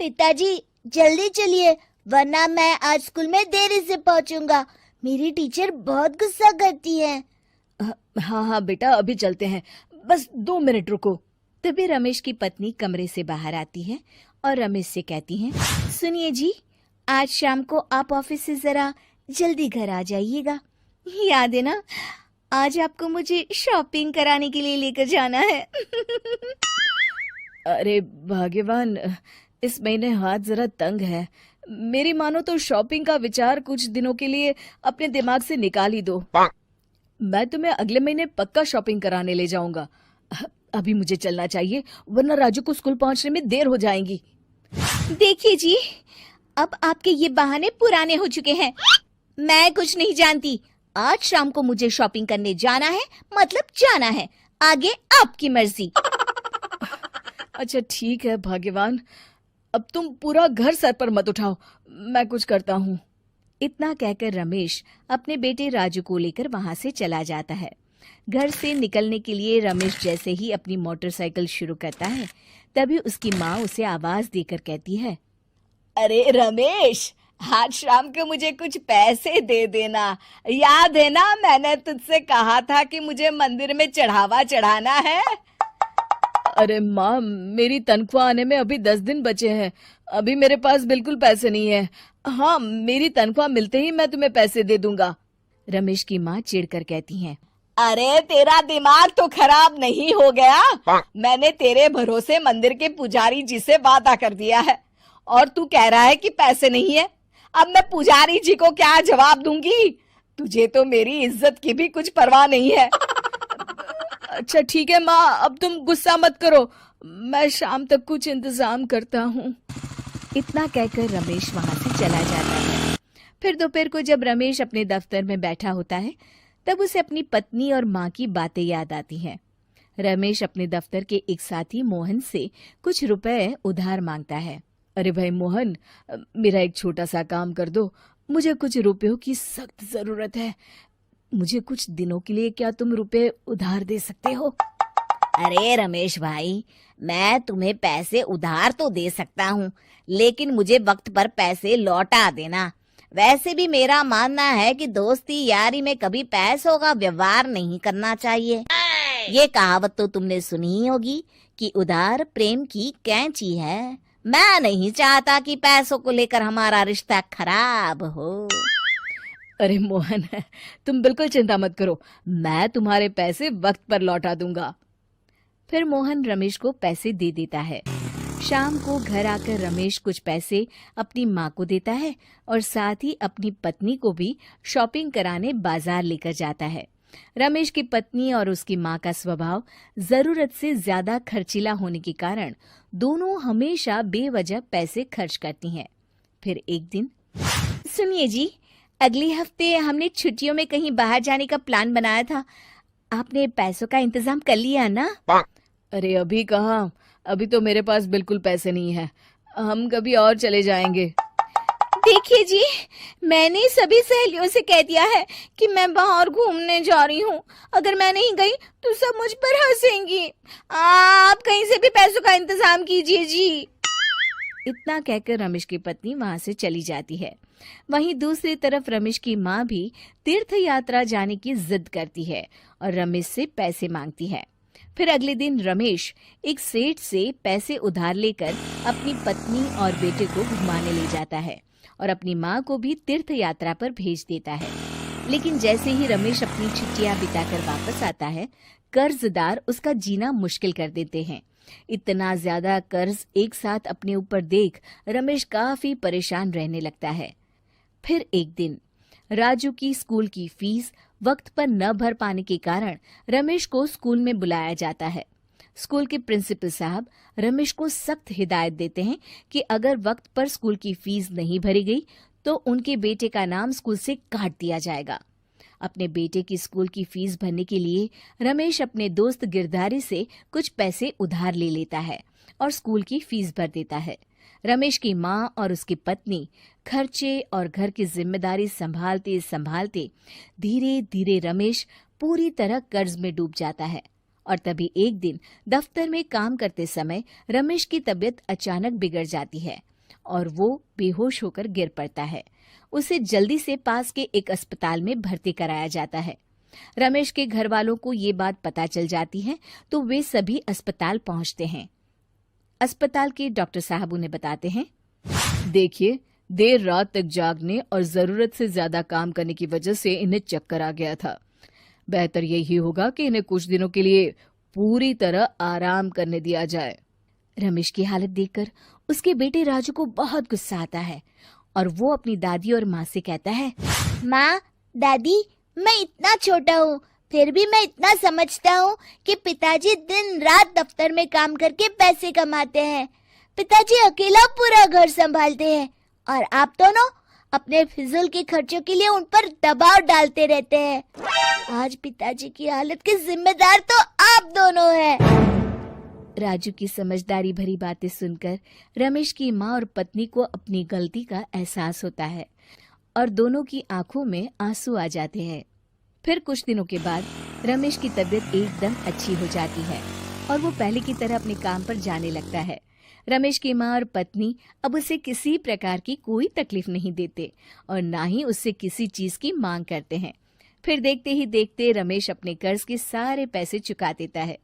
पिताजी जल्दी चलिए, वरना मैं आज स्कूल में देरी से पहुंचूंगा। मेरी टीचर बहुत गुस्सा करती है। हाँ हाँ बेटा, अभी चलते हैं, बस 2 मिनट रुको। तभी रमेश की पत्नी कमरे से बाहर आती है और रमेश से कहती है, सुनिए जी, आज शाम को आप ऑफिस से जरा जल्दी घर आ जाइएगा। याद है ना, आज आपको मुझे शॉपिंग कराने के लिए लेकर जाना है। अरे भाग्यवान, इस महीने हाथ जरा तंग है। मेरी मानो तो शॉपिंग का विचार कुछ दिनों के लिए अपने दिमाग से निकाल ही दो। मैं तुम्हें अगले महीने पक्का शॉपिंग कराने ले जाऊंगा। अभी मुझे चलना चाहिए, वरना राजू को स्कूल पहुंचने में देर हो जाएगी। देखिए जी, अब आपके ये बहाने पुराने हो चुके हैं। मैं कुछ नहीं जानती। आज शाम को मुझे शॉपिंग करने जाना है, मतलब जाना है। आगे आपकी मर्जी। अच्छा ठीक है भाग्यवान, अब तुम पूरा घर सर पर मत उठाओ, मैं कुछ करता हूँ। इतना कहकर रमेश अपने बेटे राजू को लेकर वहां से चला जाता है। घर से निकलने के लिए रमेश जैसे ही अपनी मोटरसाइकिल शुरू करता है, तभी उसकी माँ उसे आवाज देकर कहती है, अरे रमेश, आज शाम को मुझे कुछ पैसे दे देना। याद है ना, मैंने तुझसे कहा था कि मुझे मंदिर में चढ़ावा चढ़ाना है। अरे माँ, मेरी तनख्वाह आने में अभी 10 दिन बचे हैं। अभी मेरे पास बिल्कुल पैसे नहीं है। हाँ, मेरी तनख्वाह मिलते ही मैं तुम्हें पैसे दे दूंगा। रमेश की माँ चिढ़कर कहती हैं, अरे तेरा दिमाग तो खराब नहीं हो गया? मैंने तेरे भरोसे मंदिर के पुजारी जी से वादा कर दिया है और तू कह रहा है कि पैसे नहीं है। अब मैं पुजारी जी को क्या जवाब दूंगी? तुझे तो मेरी इज्जत की भी कुछ परवाह नहीं है। अच्छा ठीक है माँ, अब तुम गुस्सा मत करो, मैं शाम तक कुछ इंतजाम करता हूँ। इतना कहकर रमेश वहां से चला जाता है। फिर दोपहर को जब रमेश अपने दफ्तर में बैठा होता है, तब उसे अपनी पत्नी और माँ की बातें याद आती हैं। रमेश अपने दफ्तर के एक साथी मोहन से कुछ रुपए उधार मांगता है। अरे भाई मोहन, मेरा एक छोटा सा काम कर दो, मुझे कुछ रुपयों की सख्त जरूरत है। मुझे कुछ दिनों के लिए क्या तुम रुपए उधार दे सकते हो? अरे रमेश भाई, मैं तुम्हें पैसे उधार तो दे सकता हूँ, लेकिन मुझे वक्त पर पैसे लौटा देना। वैसे भी मेरा मानना है कि दोस्ती यारी में कभी पैसों का व्यवहार नहीं करना चाहिए। ये कहावत तो तुमने सुनी ही होगी कि उधार प्रेम की कैंची है। मैं नहीं चाहता कि पैसों को लेकर हमारा रिश्ता खराब हो। अरे मोहन, तुम बिल्कुल चिंता मत करो, मैं तुम्हारे पैसे वक्त पर लौटा दूंगा। फिर मोहन रमेश को पैसे दे देता है। शाम को घर आकर रमेश कुछ पैसे अपनी माँ को देता है और साथ ही अपनी पत्नी को भी शॉपिंग कराने बाजार लेकर जाता है। रमेश की पत्नी और उसकी माँ का स्वभाव जरूरत से ज्यादा खर्चीला होने के कारण दोनों हमेशा बेवजह पैसे खर्च करती हैं। फिर एक दिन, सुनिए जी, अगले हफ्ते हमने छुट्टियों में कहीं बाहर जाने का प्लान बनाया था। आपने पैसों का इंतजाम कर लिया ना? अरे अभी कहाँ, अभी तो मेरे पास बिल्कुल पैसे नहीं है। हम कभी और चले जाएंगे। देखिए जी, मैंने सभी सहेलियों से कह दिया है कि मैं बाहर घूमने जा रही हूँ। अगर मैं नहीं गई तो सब मुझ पर हंसेंगी। आप कहीं से भी पैसों का इंतजाम कीजिए जी। इतना कहकर रमेश की पत्नी वहां से चली जाती है। वहीं दूसरी तरफ रमेश की माँ भी तीर्थ यात्रा जाने की जिद करती है और रमेश से पैसे मांगती है। फिर अगले दिन रमेश एक सेठ से पैसे उधार लेकर अपनी पत्नी और बेटे को घुमाने ले जाता है और अपनी माँ को भी तीर्थ यात्रा पर भेज देता है। लेकिन जैसे ही रमेश अपनी छुट्टियां बिताकर वापस आता है, कर्जदार उसका जीना मुश्किल कर देते हैं। इतना ज्यादा कर्ज एक साथ अपने ऊपर देख रमेश काफी परेशान रहने लगता है। फिर एक दिन राजू की स्कूल की फीस वक्त पर न भर पाने के कारण रमेश को स्कूल में बुलाया जाता है। स्कूल के प्रिंसिपल साहब रमेश को सख्त हिदायत देते हैं कि अगर वक्त पर स्कूल की फीस नहीं भरी गई तो उनके बेटे का नाम स्कूल से काट दिया जाएगा। अपने बेटे की स्कूल की फीस भरने के लिए रमेश अपने दोस्त गिरधारी से कुछ पैसे उधार ले लेता है और स्कूल की फीस भर देता है। रमेश की माँ और उसकी पत्नी खर्चे और घर की जिम्मेदारी संभालते संभालते धीरे धीरे रमेश पूरी तरह कर्ज में डूब जाता है। और तभी एक दिन दफ्तर में काम करते समय रमेश की तबीयत अचानक बिगड़ जाती है और वो बेहोश होकर गिर पड़ता है। उसे जल्दी से पास के एक अस्पताल में भर्ती कराया जाता है। रमेश के घर वालों को ये बात पता चल जाती है तो वे सभी अस्पताल पहुंचते हैं। अस्पताल के डॉक्टर साहब उन्हें बताते हैं, देखिए, देर रात तक जागने और जरूरत से ज्यादा काम करने की वजह से इन्हें चक्कर आ गया था। बेहतर यही होगा कि इन्हें कुछ दिनों के लिए पूरी तरह आराम करने दिया जाए। रमेश की हालत देखकर उसके बेटे राजू को बहुत गुस्सा आता है और वो अपनी दादी और माँ से कहता है, माँ, दादी, मैं इतना छोटा हूँ, फिर भी मैं इतना समझता हूँ कि पिताजी दिन रात दफ्तर में काम करके पैसे कमाते हैं। पिताजी अकेला पूरा घर संभालते हैं और आप दोनों अपने फिजूल के खर्चों के लिए उन पर दबाव डालते रहते हैं। आज पिताजी की हालत के जिम्मेदार तो आप दोनों हैं। राजू की समझदारी भरी बातें सुनकर रमेश की माँ और पत्नी को अपनी गलती का एहसास होता है और दोनों की आंखों में आंसू आ जाते हैं। फिर कुछ दिनों के बाद रमेश की तबीयत एकदम अच्छी हो जाती है और वो पहले की तरह अपने काम पर जाने लगता है। रमेश की माँ और पत्नी अब उसे किसी प्रकार की कोई तकलीफ नहीं देते और ना ही उससे किसी चीज की मांग करते हैं। फिर देखते ही देखते रमेश अपने कर्ज के सारे पैसे चुका देता है।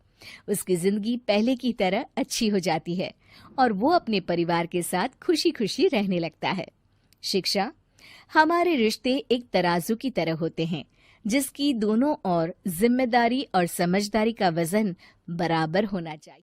उसकी जिंदगी पहले की तरह अच्छी हो जाती है और वो अपने परिवार के साथ खुशी खुशी रहने लगता है। शिक्षा, हमारे रिश्ते एक तराजू की तरह होते हैं जिसकी दोनों ओर जिम्मेदारी और समझदारी का वजन बराबर होना चाहिए।